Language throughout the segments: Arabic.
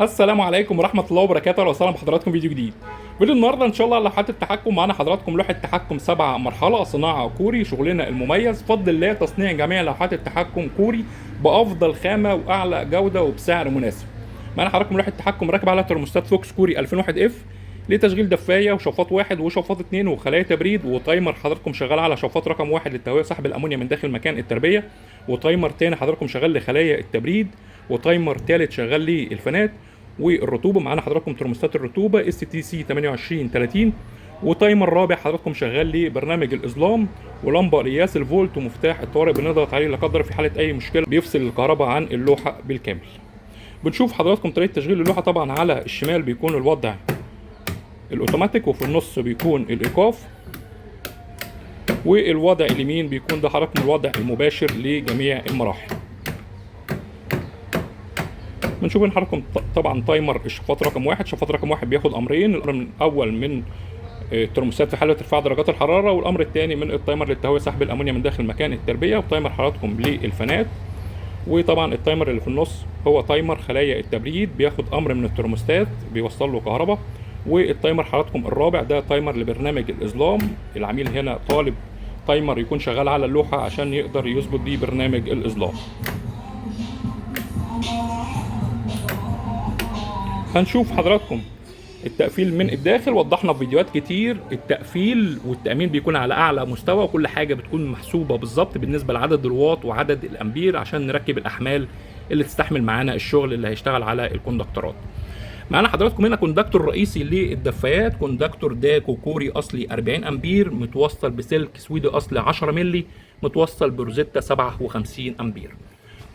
السلام عليكم ورحمة الله وبركاته، اهلا وسهلا بحضراتكم فيديو جديد. فيديو النهارده ان شاء الله لوحات التحكم. معانا حضراتكم لوحة تحكم 7 مرحلة، صناعة كوري، شغلنا المميز بفضل الله تصنيع جميع لوحات التحكم كوري بأفضل خامة وأعلى جودة وبسعر مناسب. معانا حضراتكم لوحة تحكم راكبة على ترموستات فوكس كوري 2001 اف لتشغيل دفاية وشفاط واحد وشفاط اتنين وخلايا تبريد، وتايمر حضراتكم شغال على شفاط رقم واحد للتهوية سحب الأمونيا من داخل مكان التربية، وتايمر تاني حضراتكم شغال لخلايا التبريد، وتايمر تالت شغال للفانات والرطوبه. معانا حضراتكم ترموستات الرطوبه اس تي سي 2830، وتايمر رابع حضراتكم شغال لبرنامج الاظلام، ولمبه قياس الفولت، ومفتاح الطوارئ بنضغط عليه لا قدر في حاله اي مشكله بيفصل الكهرباء عن اللوحه بالكامل. بنشوف حضراتكم طريقه تشغيل اللوحه. طبعا على الشمال بيكون الوضع الاوتوماتيك، وفي النص بيكون الايقاف، والوضع اليمين بيكون ده حضراتكم الوضع المباشر لجميع المراحل. بنشوف ان حضراتكم طبعا تايمر الشفاط رقم واحد. شفاط رقم واحد بياخد امرين، الامر الاول من الترموستات في حاله ارتفاع درجات الحراره، والامر الثاني من التايمر للتهويه سحب الامونيا من داخل مكان التربيه، وتايمر حضراتكم للفانات. وطبعا التايمر اللي في النص هو تايمر خلايا التبريد، بياخد امر من الترموستات بيوصل له كهرباء. والتايمر حضراتكم الرابع ده تايمر لبرنامج الاظلام. العميل هنا طالب تايمر يكون شغال على اللوحه عشان يقدر يظبط بيه برنامج الاظلام. هنشوف حضراتكم التقفيل من الداخل. وضحنا في فيديوهات كتير التقفيل والتأمين بيكون على أعلى مستوى، وكل حاجة بتكون محسوبة بالظبط بالنسبة لعدد الواط وعدد الأمبير عشان نركب الأحمال اللي تستحمل معانا الشغل اللي هيشتغل على الكوندكتورات. معانا حضراتكم هنا كوندكتور رئيسي للدفايات، كوندكتور داكو كوري أصلي 40 أمبير، متوصل بسلك سويدي أصلي 10 مللي، متوصل بروزيتا 57 أمبير.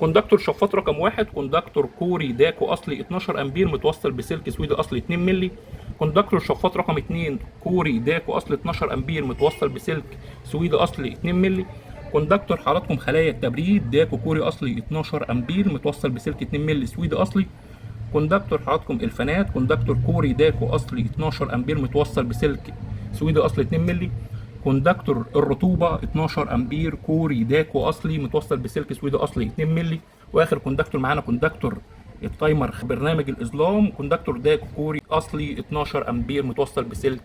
كوندكتور شفاط رقم واحد كوندكتور كوري داكو اصلي 12 امبير، متوصل بسلك سويدي اصلي 2 مللي. كوندكتور شفاط رقم 2 كوري داكو اصلي 12 امبير، متوصل بسلك سويدي اصلي 2 مللي. كوندكتور حضراتكم خلايا التبريد داكو كوري اصلي 12 امبير، متوصل بسلك 2 مللي سويدي اصلي. كوندكتور حضراتكم الفانات كوندكتور كوري داكو اصلي 12 امبير، متوصل بسلك سويدي اصلي 2 مللي. كوندكتور الرطوبه 12 امبير كوري داكو اصلي، متوصل بسلك سويدي اصلي 2 مللي. واخر كوندكتور معانا كوندكتور التايمر برنامج الاظلام، كوندكتور داكو كوري اصلي 12 امبير، متوصل بسلك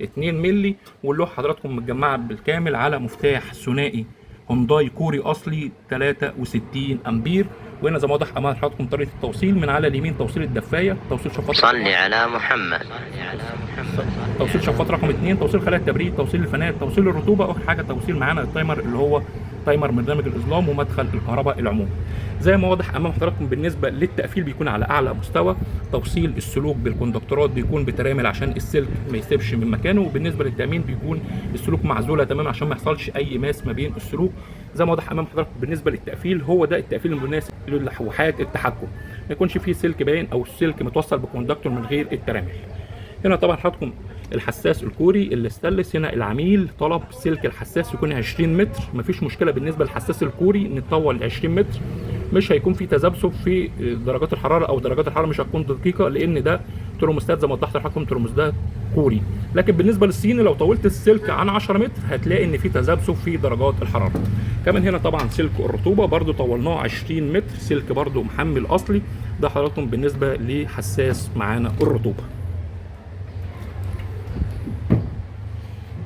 2 مللي. واللوحه حضراتكم متجمعه بالكامل على مفتاح ثنائي هونداي كوري اصلي 63 امبير. وهنا زي ما واضح امام حضراتكم طريقه التوصيل. من على اليمين توصيل الدفايه، توصيل شفاط صل على محمد. توصيل شفاط رقم 2، توصيل خلايا التبريد، توصيل الفانات، توصيل الرطوبه، واخر حاجه توصيل معانا التايمر اللي هو تايمر برنامج الاظلام ومدخل الكهرباء العمومي. زي ما واضح امام حضراتكم بالنسبه للتقفيل بيكون على اعلى مستوى. توصيل السلوك بالكوندكتورات بيكون بترامل عشان السلك ما يسيبش من مكانه، وبالنسبه للتامين بيكون السلوك معزوله تماما عشان ما يحصلش اي ماس ما بين السلوك. زي ما واضح امام حضراتكم بالنسبه للتقفيل هو ده التقفيل المناسب للوحات التحكم، ما يكونش فيه سلك باين او السلك متوصل بكوندكتور من غير الترامل. هنا طبعا حضراتكم الحساس الكوري الاستانلس. هنا العميل طلب سلك الحساس يكون 20 متر، مفيش مشكله بالنسبه للحساس الكوري نطول 20 متر، مش هيكون في تذبذب في درجات الحراره، او درجات الحراره مش هتكون دقيقه لان ده ترموستات زي ما وضحت لحضراتكم ترموستات كوري. لكن بالنسبه للصيني لو طولت السلك عن 10 متر هتلاقي ان في تذبذب في درجات الحراره. كمان هنا طبعا سلك الرطوبه برده طولناه 20 متر، سلك برده محمل اصلي، ده حضراتكم بالنسبه لحساس معانا الرطوبه.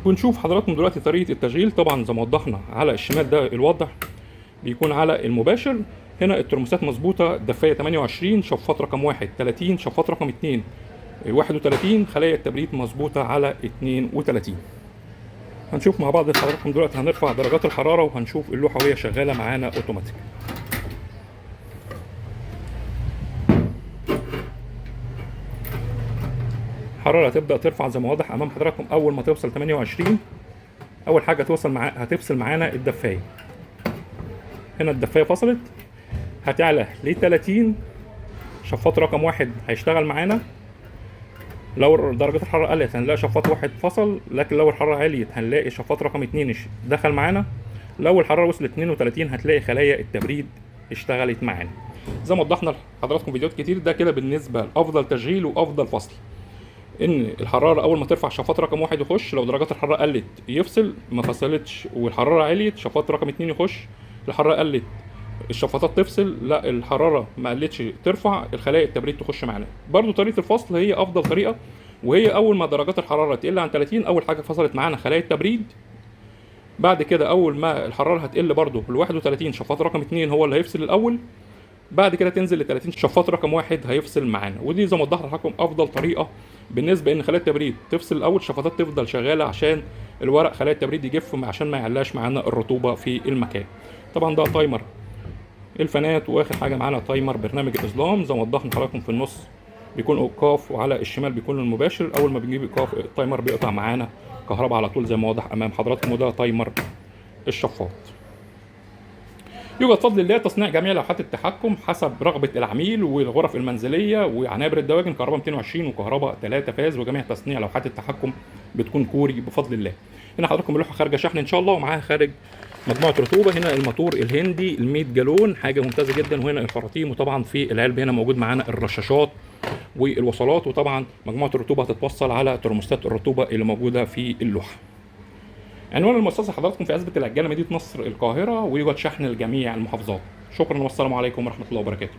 ونشوف حضراتكم دلوقتي طريقه التشغيل. طبعا زي ما وضحنا على الشمال ده الوضع بيكون على المباشر. هنا الترموستات مظبوطه، دفايه 28، شفاط رقم 1 30، شفاط رقم 2 31، خلايا التبريد مظبوطه على 32. هنشوف مع بعض حضراتكم دلوقتي هنرفع درجات الحراره وهنشوف اللوحه وهي شغاله معانا اوتوماتيك. الحراره هتبدا ترفع زي ما واضح امام حضراتكم. اول ما توصل 28 اول حاجه هتفصل معانا الدفايه. هنا الدفايه فصلت، هتعلى ل 30، شفاط رقم 1 هيشتغل معانا. لو درجة الحرارة قلت هنلاقي شفاط 1 فصل، لكن لو الحرارة عليت هنلاقي شفاط رقم 2 دخل معانا. لو الحرارة وصلت 32 هتلاقي خلايا التبريد اشتغلت معانا. زي ما وضحنا لحضراتكم فيديوهات كتير، ده كده بالنسبة لأفضل تشغيل وأفضل فصل. ان الحراره اول ما ترفع شفاط رقم 1 يخش، لو درجات الحراره قلت يفصل، ما فصلتش والحراره عليت شفاط رقم 2 يخش، الحراره قلت الشفاطات تفصل، لا الحراره ما قلتش ترفع، الخلايا التبريد تخش معانا. برضو طريقه الفصل هي افضل طريقه، وهي اول ما درجات الحراره تقل عن 30 اول حاجه فصلت معانا خلايا التبريد. بعد كده اول ما الحراره هتقل برضو ل 31 شفاط رقم 2 هو اللي هيفصل الاول. بعد كده تنزل ل 30 شفاط رقم 1 هيفصل معانا. ودي زي ما وضحت لحضراتكم افضل طريقه بالنسبه ان خلايا التبريد تفصل الاول، الشفاطات تفضل شغاله عشان الورق خلايا التبريد يجف عشان ما يعلاش معانا الرطوبه في المكان. طبعا ده تايمر الفانات. واخر حاجه معانا تايمر برنامج الاظلام زي ما وضحنا لحضراتكم، في النص بيكون ايقاف وعلى الشمال بيكون المباشر. اول ما بنجيب ايقاف التايمر بيقطع معانا كهرباء على طول زي ما واضح امام حضراتكم. وده تايمر الشفاط. يوجد بفضل الله تصنيع جميع لوحات التحكم حسب رغبه العميل والغرف المنزليه وعنابر الدواجن، كهرباء 220 وكهرباء 3 فاز. وجميع تصنيع لوحات التحكم بتكون كوري بفضل الله. هنا حضراتكم اللوحه خارجه شحن ان شاء الله ومعاها خارج مجموعه رطوبه. هنا الموتور الهندي ال 100 جالون حاجه ممتازه جدا، وهنا الخراطيم. وطبعا في العلبه هنا موجود معانا الرشاشات والوصلات. وطبعا مجموعه الرطوبه هتتوصل على ترموستات الرطوبه اللي موجوده في اللوحه. عنوان المؤسسه حضراتكم في عزبه العجاله مدينه نصر القاهره، ويوجد شحن لجميع المحافظات. شكرا والسلام عليكم ورحمه الله وبركاته.